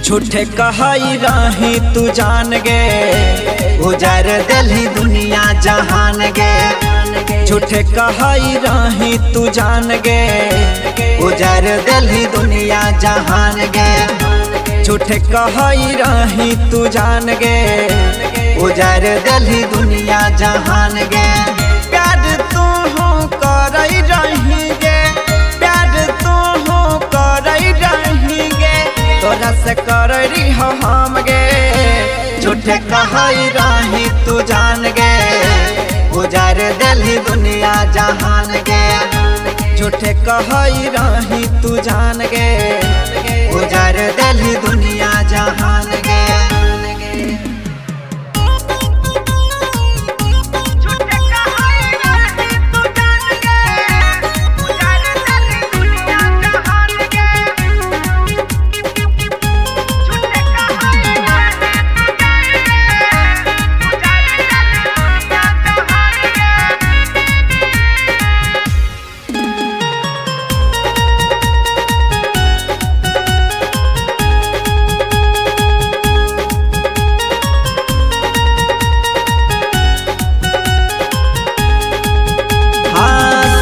झूठे कहई रही तू जान गे, उजर दिल्ली दुनिया जहान गे। झूठे कहई रही तू जान गे, उजर दिल्ली दुनिया जहान गे। झूठे कहई रही तू जान गे, उजर दिल्ली दुनिया जहान गे। प्यार तू हो करई रही गे, प्यार तू हो करई रही गे, तोरा से करई हो हम गे। झूठे कहई रही तू जान गे, उजर दिल्ली दुनिया जहान गे। झूठे कहई रही तू जान गे, उजर दिल्ली दुनिया जहान गे।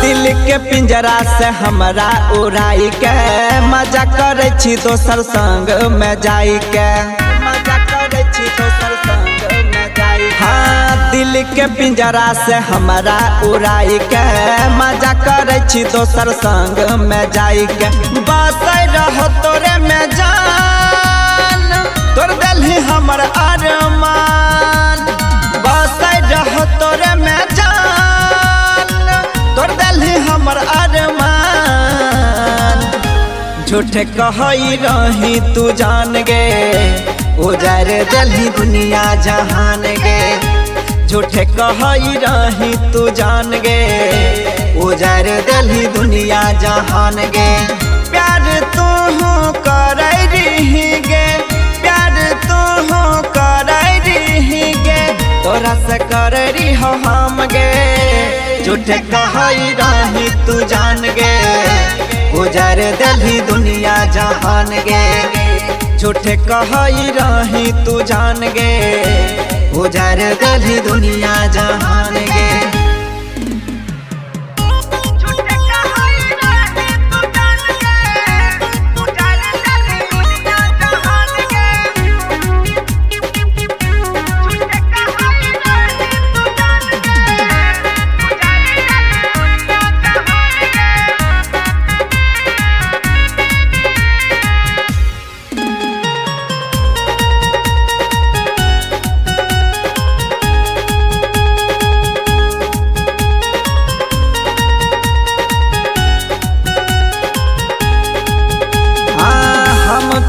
दिल के पिंजरा से हमरा उड़ाई के, मजा करे छी दोसर संग में जाई के, मजा करे छी दोसर संग में जाई। हाँ, दिल के पिंजरा से हमरा उड़ाई के, मजा करे छी दोसर संग में जाई के। बस रहो तोरे में जान, तोर दिल्ली हमर अरमान। बस रहो तोरे में जान, तोर दिल्ली हमर अरमान। झूठे कहई रही तू जान गे, उजर दिल्ली दुनिया जहान गे। झूठे कहई रही तू जान गे, उजर दिल्ली दुनिया जहान गे। प्यार तू हो करई रही गे, प्यार तू हो करई रही गे, तोरा से करई हो हम गे। झूठे कहई रही तू जान गे, उजर दिल्ली दुनिया जहान गे। झूठे कहई रही तू जान गे, उजर दिल्ली दुनिया जहान गे।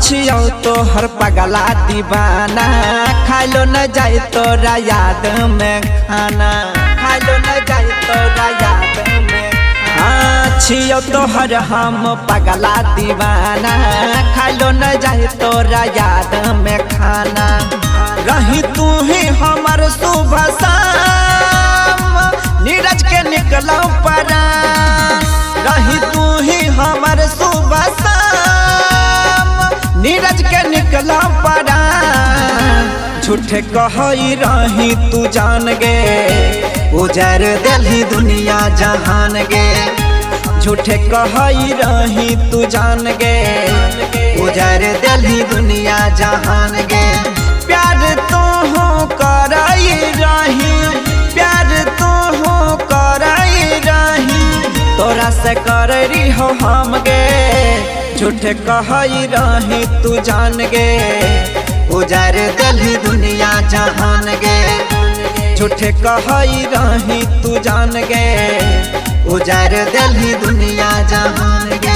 छियौ तोहर पगला दीवाना, खाइलो न जाए तोरा याद में खाना, खाइलो न जाए तोरा याद में। हाँ, छियौ तोहर हम पगला दीवाना, खाइलो न जाए तोरा याद में खाना। रही तू ही हमर सुबह शाम, नीरज के निकलौ परान। रही तू ही हमर सुबह शाम, नीरज के निकला पड़ा। झूठे कहई रही तू जान गे, उजर दिल्ली दुनिया जहान गे। झूठे कहई रही तू जान गे, उजर दिल्ली दुनिया जहान गे। प्यार तू हो करई रही, प्यार तू हो करई रही, तोरा से करई हो हम गे। झूठे कहई रही तू जान गे, उजर दिल्ली दुनिया जहान गे। झूठे कहई रही तू जान गे, उजर दिल्ली दुनिया जहान गे।